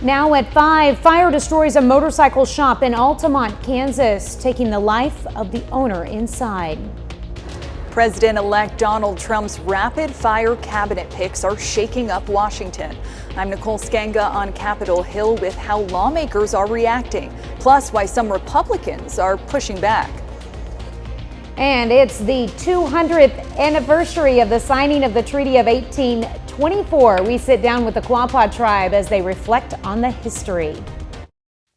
Now at 5, fire destroys a motorcycle shop in Altamont, Kansas, taking the life of the owner inside. President-elect Donald Trump's rapid-fire cabinet picks are shaking up Washington. I'm Nicole Skanga on Capitol Hill with how lawmakers are reacting, plus why some Republicans are pushing back. And it's the 200th anniversary of the signing of the Treaty of 1824. We sit down with the Quapaw tribe as they reflect on the history.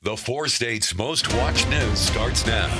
The 4 states' most watched news starts now.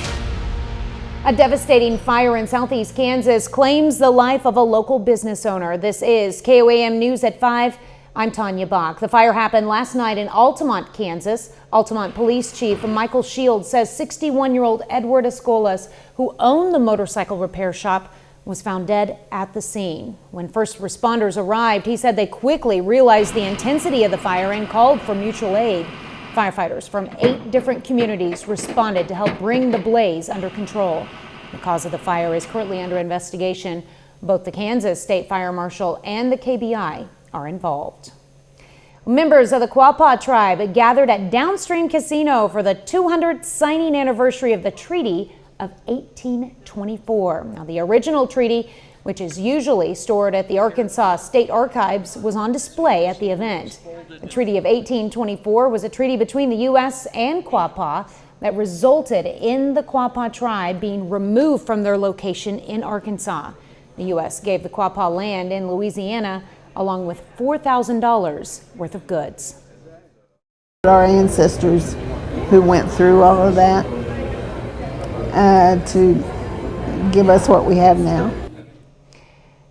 A devastating fire in southeast Kansas claims the life of a local business owner. This is KOAM News at 5. I'm Tanya Bach. The fire happened last night in Altamont, Kansas. Altamont Police Chief Michael Shields says 61-year-old Edward Escolas, who owned the motorcycle repair shop, was found dead at the scene. When first responders arrived, he said they quickly realized the intensity of the fire and called for mutual aid. Firefighters from 8 different communities responded to help bring the blaze under control. The cause of the fire is currently under investigation. Both the Kansas State Fire Marshal and the KBI are involved. Members of the Quapaw tribe gathered at Downstream Casino for the 200th signing anniversary of the Treaty of 1824. Now, the original treaty, which is usually stored at the Arkansas State Archives, was on display at the event. The Treaty of 1824 was a treaty between the U.S. and Quapaw that resulted in the Quapaw tribe being removed from their location in Arkansas. The U.S. gave the Quapaw land in Louisiana along with $4,000 worth of goods. Our ancestors who went through all of that to give us what we have now.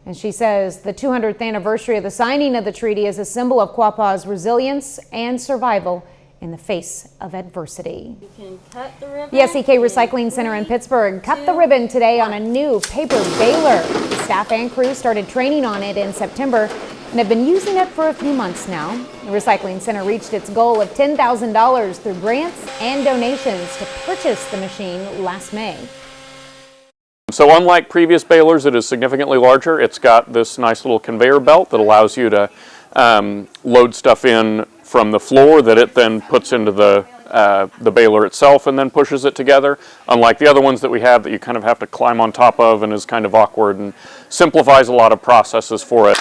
And she says the 200th anniversary of the signing of the treaty is a symbol of Quapaw's resilience and survival in the face of adversity. You can cut the ribbon. The SEK Recycling Center in Pittsburgh cut the ribbon today on a new paper baler. The staff and crew started training on it in September and have been using it for a few months now. The Recycling Center reached its goal of $10,000 through grants and donations to purchase the machine last May. So unlike previous balers, it is significantly larger. It's got this nice little conveyor belt that allows you to load stuff in from the floor that it then puts into the baler itself and then pushes it together. Unlike the other ones that we have that you kind of have to climb on top of and is kind of awkward and simplifies a lot of processes for it.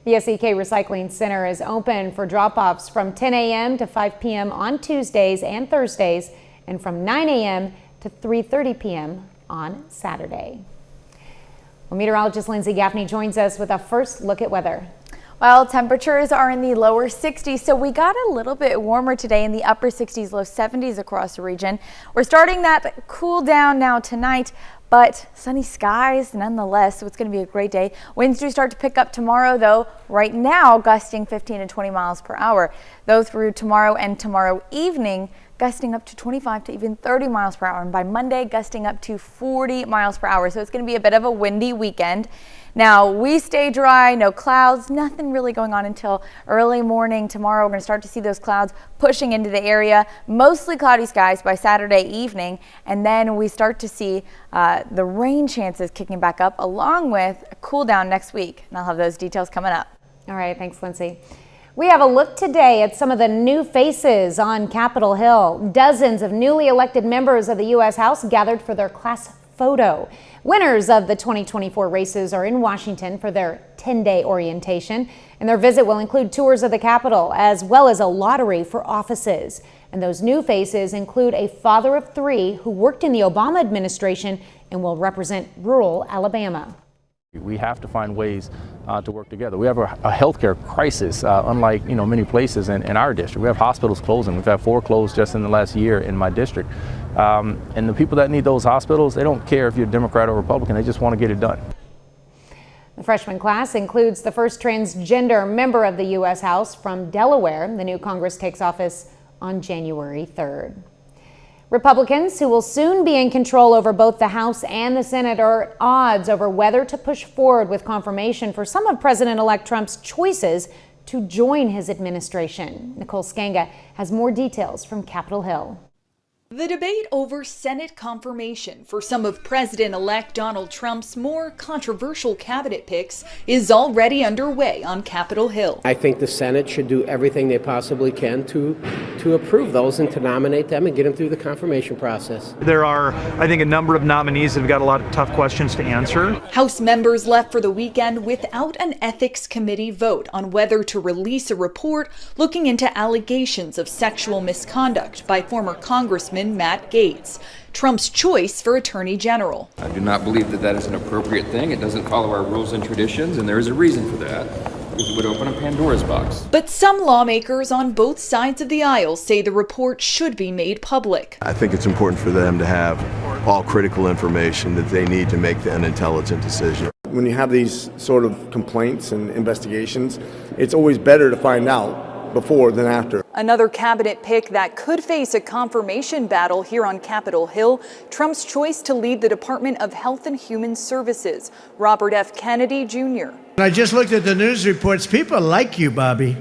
The SEK Recycling Center is open for drop-offs from 10 a.m. to 5 p.m. on Tuesdays and Thursdays and from 9 a.m. to 3:30 p.m. on Saturday. Well, meteorologist Lindsay Gaffney joins us with a first look at weather. Well, temperatures are in the lower 60s, so we got a little bit warmer today in the upper 60s, low 70s across the region. We're starting that cool down now tonight, but sunny skies nonetheless, so it's going to be a great day. Winds do start to pick up tomorrow, though. Right now, gusting 15 to 20 miles per hour. Though through tomorrow and tomorrow evening, gusting up to 25 to even 30 miles per hour. And by Monday, gusting up to 40 miles per hour. So it's going to be a bit of a windy weekend. Now, we stay dry, no clouds, nothing really going on until early morning tomorrow. We're going to start to see those clouds pushing into the area, mostly cloudy skies by Saturday evening. And then we start to see the rain chances kicking back up along with a cool down next week. And I'll have those details coming up. All right, thanks, Lindsay. We have a look today at some of the new faces on Capitol Hill. Dozens of newly elected members of the U.S. House gathered for their class photo. Winners of the 2024 races are in Washington for their 10-day orientation, and their visit will include tours of the Capitol as well as a lottery for offices. And those new faces include a father of 3 who worked in the Obama administration and will represent rural Alabama. We have to find ways to work together. We have a healthcare crisis, unlike many places in our district. We have hospitals closing. We've had 4 closed just in the last year in my district. And the people that need those hospitals, they don't care if you're Democrat or Republican. They just want to get it done. The freshman class includes the first transgender member of the U.S. House from Delaware. The new Congress takes office on January 3rd. Republicans, who will soon be in control over both the House and the Senate, are at odds over whether to push forward with confirmation for some of President-elect Trump's choices to join his administration. Nicole Skanga has more details from Capitol Hill. The debate over Senate confirmation for some of President-elect Donald Trump's more controversial cabinet picks is already underway on Capitol Hill. I think the Senate should do everything they possibly can to approve those and to nominate them and get them through the confirmation process. There are, I think, a number of nominees that have got a lot of tough questions to answer. House members left for the weekend without an ethics committee vote on whether to release a report looking into allegations of sexual misconduct by former Congressman Matt Gaetz, Trump's choice for Attorney General. I do not believe that that is an appropriate thing. It doesn't follow our rules and traditions, and there is a reason for that. It would open a Pandora's box. But some lawmakers on both sides of the aisle say the report should be made public. I think it's important for them to have all critical information that they need to make an intelligent decision. When you have these sort of complaints and investigations, it's always better to find out before than after. Another cabinet pick that could face a confirmation battle here on Capitol Hill, Trump's choice to lead the Department of Health and Human Services, Robert F. Kennedy Jr. I just looked at the news reports. People like you, Bobby.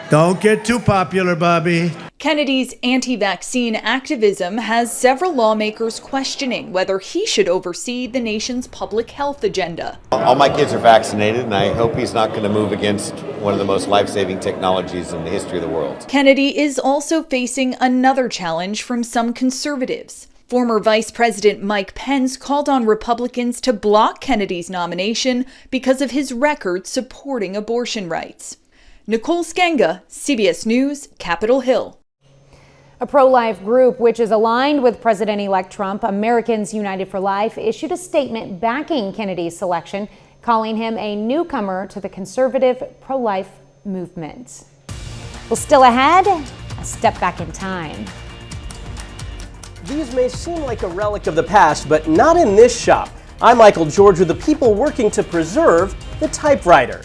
Don't get too popular, Bobby. Kennedy's anti-vaccine activism has several lawmakers questioning whether he should oversee the nation's public health agenda. All my kids are vaccinated, and I hope he's not going to move against one of the most life-saving technologies in the history of the world. Kennedy is also facing another challenge from some conservatives. Former Vice President Mike Pence called on Republicans to block Kennedy's nomination because of his record supporting abortion rights. Nicole Skenga, CBS News, Capitol Hill. A pro-life group which is aligned with President-elect Trump, Americans United for Life, issued a statement backing Kennedy's selection, calling him a newcomer to the conservative pro-life movement. Well, still ahead, a step back in time. These may seem like a relic of the past, but not in this shop. I'm Michael George with the people working to preserve the typewriter.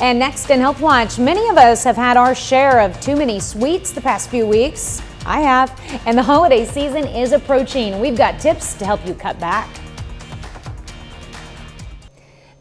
And next in Health Watch, many of us have had our share of too many sweets the past few weeks. I have. And the holiday season is approaching. We've got tips to help you cut back.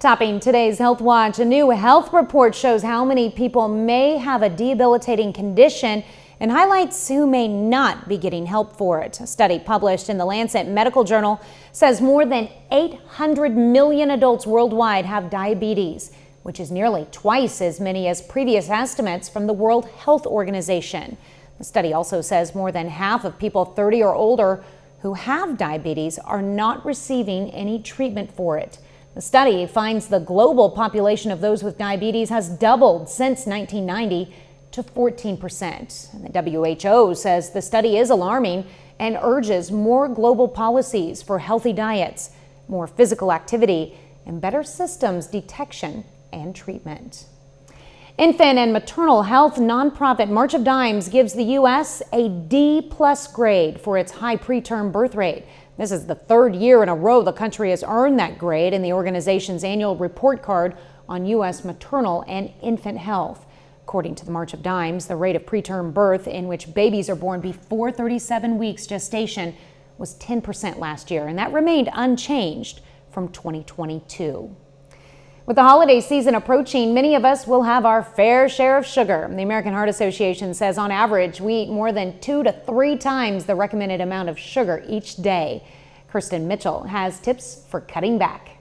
Topping today's Health Watch, a new health report shows how many people may have a debilitating condition and highlights who may not be getting help for it. A study published in the Lancet Medical Journal says more than 800 million adults worldwide have diabetes, which is nearly twice as many as previous estimates from the World Health Organization. The study also says more than half of people 30 or older who have diabetes are not receiving any treatment for it. The study finds the global population of those with diabetes has doubled since 1990 to 14%. And the WHO says the study is alarming and urges more global policies for healthy diets, more physical activity, and better systems detection and treatment. Infant and maternal health nonprofit March of Dimes gives the U.S. a D+ grade for its high preterm birth rate. This is the third year in a row the country has earned that grade in the organization's annual report card on U.S. maternal and infant health. According to the March of Dimes, the rate of preterm birth, in which babies are born before 37 weeks gestation, was 10% last year, and that remained unchanged from 2022. With the holiday season approaching, many of us will have our fair share of sugar. The American Heart Association says on average, we eat more than 2 to 3 times the recommended amount of sugar each day. Kirsten Mitchell has tips for cutting back.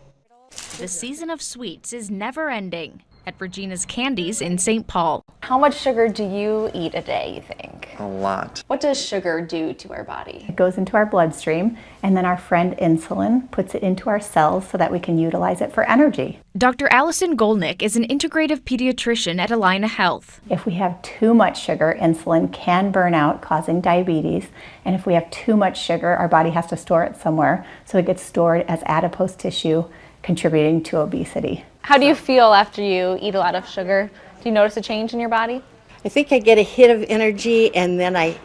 The season of sweets is never ending at Regina's Candies in St. Paul. How much sugar do you eat a day, you think? A lot. What does sugar do to our body? It goes into our bloodstream, and then our friend insulin puts it into our cells so that we can utilize it for energy. Dr. Allison Golnick is an integrative pediatrician at Allina Health. If we have too much sugar, insulin can burn out, causing diabetes. And if we have too much sugar, our body has to store it somewhere, so it gets stored as adipose tissue, contributing to obesity. How do you feel after you eat a lot of sugar? Do you notice a change in your body? I think I get a hit of energy and then I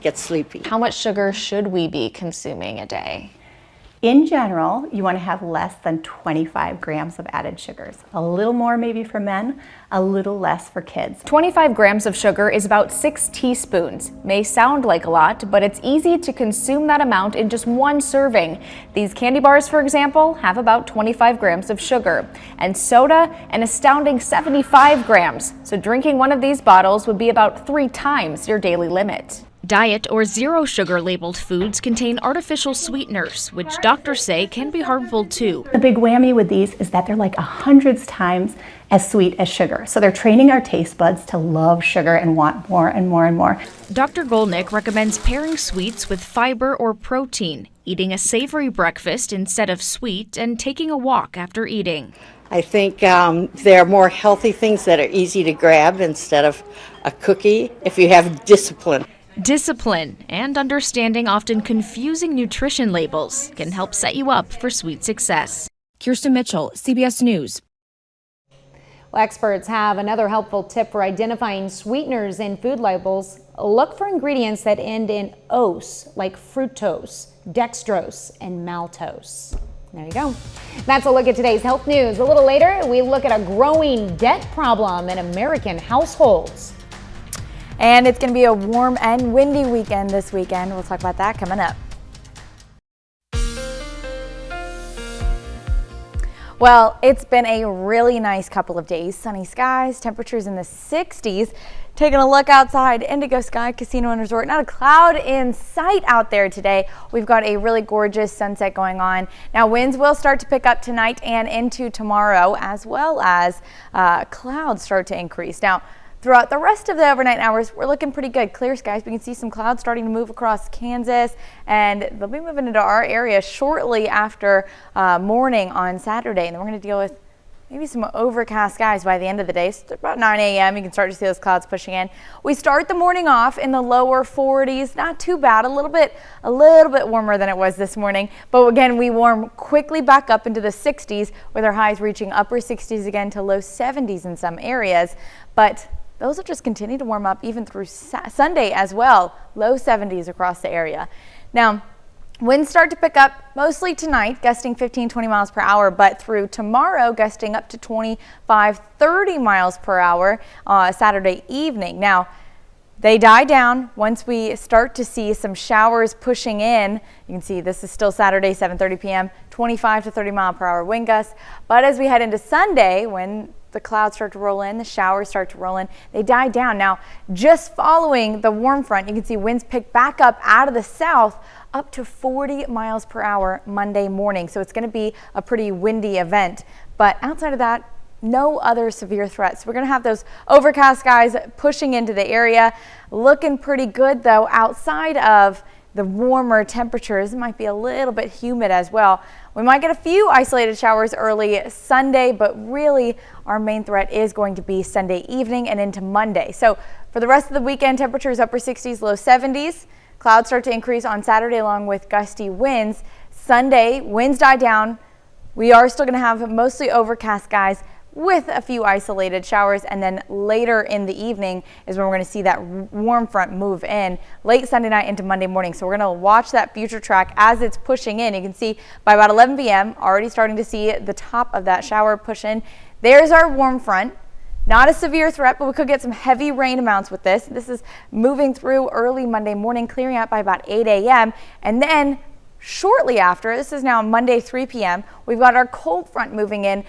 get sleepy. How much sugar should we be consuming a day? In general, you want to have less than 25 grams of added sugars. A little more maybe for men, a little less for kids. 25 grams of sugar is about 6 teaspoons. May sound like a lot, but it's easy to consume that amount in just one serving. These candy bars, for example, have about 25 grams of sugar. And soda, an astounding 75 grams. So drinking one of these bottles would be about 3 times your daily limit. Diet or zero sugar labeled foods contain artificial sweeteners, which doctors say can be harmful too. The big whammy with these is that they're like 100 times as sweet as sugar. So they're training our taste buds to love sugar and want more and more and more. Dr. Golnick recommends pairing sweets with fiber or protein, eating a savory breakfast instead of sweet, and taking a walk after eating. I think there are more healthy things that are easy to grab instead of a cookie if you have discipline. Discipline and understanding often confusing nutrition labels can help set you up for sweet success. Kirsten Mitchell, CBS News. Well, experts have another helpful tip for identifying sweeteners in food labels. Look for ingredients that end in ose, like fructose, dextrose, and maltose. There you go. That's a look at today's health news. A little later, we look at a growing debt problem in American households. And it's going to be a warm and windy weekend this weekend. We'll talk about that coming up. Well, it's been a really nice couple of days. Sunny skies, temperatures in the 60s. Taking a look outside, Indigo Sky Casino and Resort. Not a cloud in sight out there today. We've got a really gorgeous sunset going on. Now, winds will start to pick up tonight and into tomorrow, as well as clouds start to increase. Now, throughout the rest of the overnight hours, we're looking pretty good. Clear skies. We can see some clouds starting to move across Kansas, and they'll be moving into our area shortly after morning on Saturday. And then we're going to deal with maybe some overcast skies by the end of the day. So about 9 a.m. you can start to see those clouds pushing in. We start the morning off in the lower 40s. Not too bad. A little bit warmer than it was this morning. But again, we warm quickly back up into the 60s, with our highs reaching upper 60s again to low 70s in some areas. But those will just continue to warm up even through Sunday as well. Low 70s across the area. Now, winds start to pick up mostly tonight, gusting 15-20 miles per hour, but through tomorrow, gusting up to 25-30 miles per hour Saturday evening. Now, they die down once we start to see some showers pushing in. You can see this is still Saturday, 7:30 p.m., 25 to 30 mile per hour wind gusts. But as we head into Sunday, when the clouds start to roll in, the showers start to roll in, they die down. Now, just following the warm front, you can see winds pick back up out of the south up to 40 miles per hour Monday morning. So it's going to be a pretty windy event. But outside of that, no other severe threats. We're going to have those overcast skies pushing into the area. Looking pretty good, though, outside of the warmer temperatures. It might be a little bit humid as well. We might get a few isolated showers early Sunday, but really our main threat is going to be Sunday evening and into Monday. So for the rest of the weekend, temperatures upper 60s, low 70s. Clouds start to increase on Saturday along with gusty winds. Sunday, winds die down. We are still going to have mostly overcast skies with a few isolated showers, and then later in the evening is when we're going to see that warm front move in late Sunday night into Monday morning. So we're going to watch that future track as it's pushing in. You can see by about 11 p.m. already starting to see the top of that shower push in. There's our warm front. Not a severe threat, but we could get some heavy rain amounts with this. This is moving through early Monday morning, clearing out by about 8 a.m. and then shortly after, this is now Monday 3 p.m., we've got our cold front moving in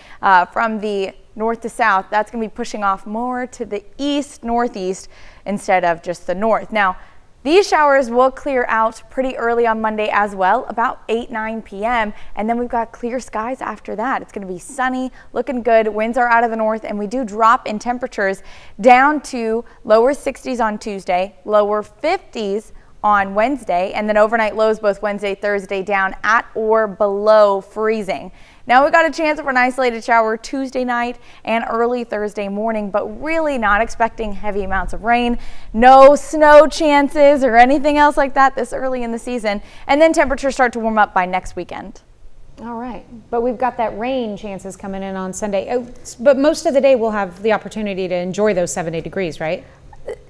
from the north to south. That's going to be pushing off more to the east, northeast instead of just the north. Now, these showers will clear out pretty early on Monday as well, about 8-9 p.m. And then we've got clear skies after that. It's going to be sunny, looking good. Winds are out of the north, and we do drop in temperatures down to lower 60s on Tuesday, lower 50s on Wednesday, and then overnight lows both Wednesday, Thursday down at or below freezing. Now we got a chance for an isolated shower Tuesday night and early Thursday morning, but really not expecting heavy amounts of rain. No snow chances or anything else like that this early in the season. And then temperatures start to warm up by next weekend. All right, but we've got that rain chances coming in on Sunday. But most of the day we'll have the opportunity to enjoy those 70 degrees, right?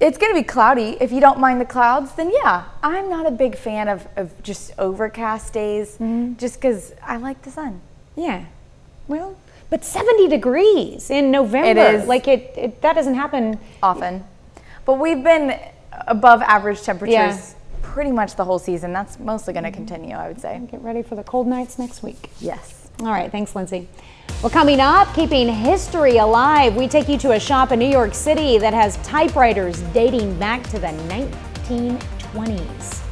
It's going to be cloudy. If you don't mind the clouds, then yeah. I'm not a big fan of just overcast days, just because I like the sun. Yeah. Well, but 70 degrees in November. It is. Like that doesn't happen often. But we've been above average temperatures pretty much the whole season. That's mostly going to continue, I would say. Get ready for the cold nights next week. Yes. All right. Thanks, Lindsay. Well, coming up, keeping history alive, we take you to a shop in New York City that has typewriters dating back to the 1920s. 20s.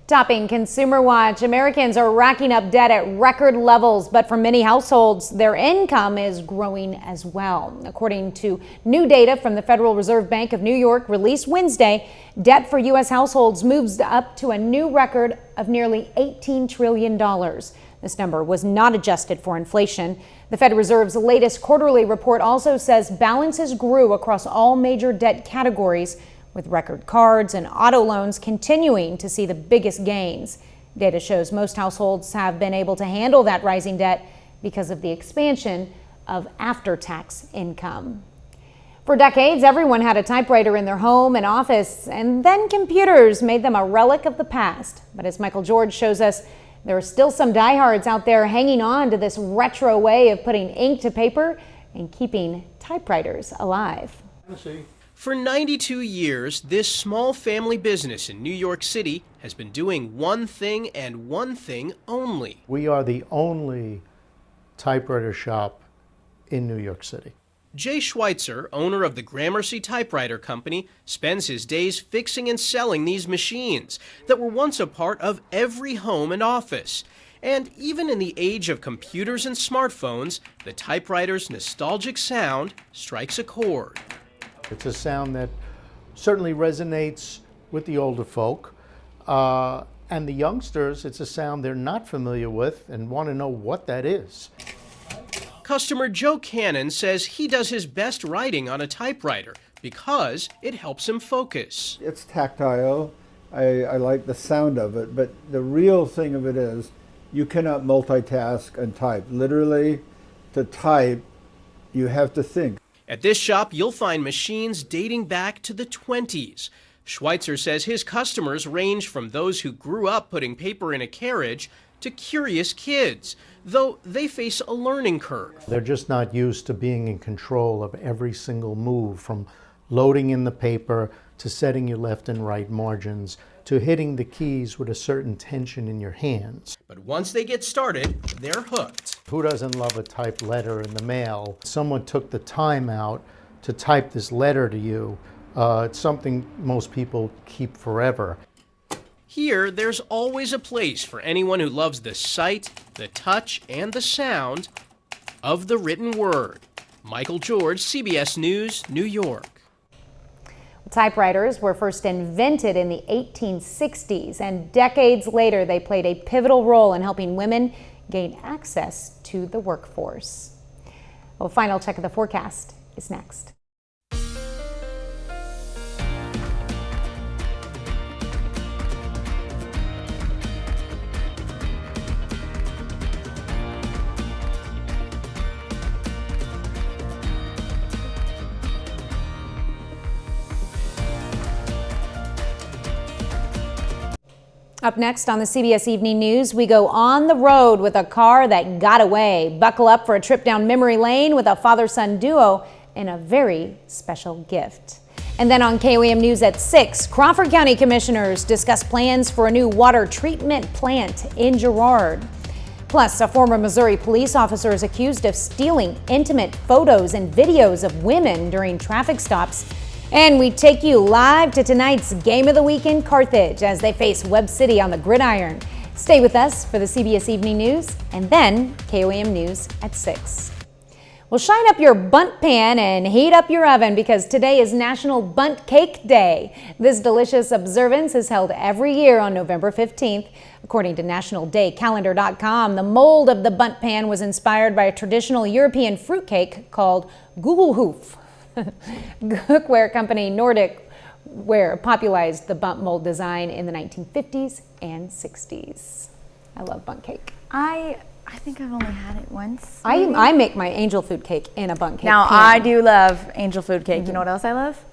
Topping Consumer Watch, Americans are racking up debt at record levels, but for many households, their income is growing as well. According to new data from the Federal Reserve Bank of New York released Wednesday, debt for U.S. households moves up to a new record of nearly $18 trillion. This number was not adjusted for inflation. The Fed Reserve's latest quarterly report also says balances grew across all major debt categories, with record cards and auto loans continuing to see the biggest gains. Data shows most households have been able to handle that rising debt because of the expansion of after-tax income. For decades, everyone had a typewriter in their home and office, and then computers made them a relic of the past. But as Michael George shows us, there are still some diehards out there hanging on to this retro way of putting ink to paper and keeping typewriters alive. For 92 years, this small family business in New York City has been doing one thing and one thing only. We are the only typewriter shop in New York City. Jay Schweitzer, owner of the Gramercy Typewriter Company, spends his days fixing and selling these machines that were once a part of every home and office. And even in the age of computers and smartphones, the typewriter's nostalgic sound strikes a chord. It's a sound that certainly resonates with the older folk. And the youngsters, it's a sound they're not familiar with and want to know what that is. Customer Joe Cannon says he does his best writing on a typewriter because it helps him focus. It's tactile. I like the sound of it, but the real thing of it is you cannot multitask and type. Literally, to type, you have to think. At this shop, you'll find machines dating back to the 20s. Schweitzer says his customers range from those who grew up putting paper in a carriage to curious kids, though they face a learning curve. They're just not used to being in control of every single move, from loading in the paper to setting your left and right margins to hitting the keys with a certain tension in your hands. But once they get started, they're hooked. Who doesn't love a typed letter in the mail? Someone took the time out to type this letter to you. It's something most people keep forever. Here, there's always a place for anyone who loves the sight, the touch, and the sound of the written word. Michael George, CBS News, New York. Typewriters were first invented in the 1860s, and decades later they played a pivotal role in helping women gain access to the workforce. Well, a final check of the forecast is next. Up next on the CBS Evening News, we go on the road with a car that got away. Buckle up for a trip down memory lane with a father-son duo and a very special gift. And then on KOAM News at 6, Crawford County Commissioners discuss plans for a new water treatment plant in Girard. Plus, a former Missouri police officer is accused of stealing intimate photos and videos of women during traffic stops. And we take you live to tonight's Game of the Week in Carthage as they face Webb City on the gridiron. Stay with us for the CBS Evening News and then KOAM News at 6. Well, shine up your bundt pan and heat up your oven because today is National Bundt Cake Day. This delicious observance is held every year on November 15th. According to nationaldaycalendar.com, the mold of the bundt pan was inspired by a traditional European fruitcake called Gugelhof. Cookware company Nordic Ware popularized the bundt mold design in the 1950s and 60s. I love bundt cake. I think I've only had it once. I make my angel food cake in a bundt cake Now, pan. I do love angel food cake. You know what else I love?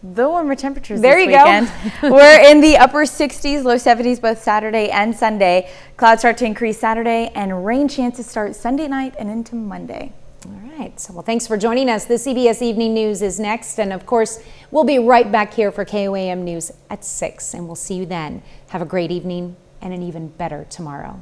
The warmer temperatures there this you weekend. go. We're in the upper 60s, low 70s both Saturday and Sunday. Clouds start to increase Saturday and rain chances start Sunday night and into Monday. All right. So, well, thanks for joining us. The CBS Evening News is next. And of course, we'll be right back here for KOAM News at 6. And we'll see you then. Have a great evening and an even better tomorrow.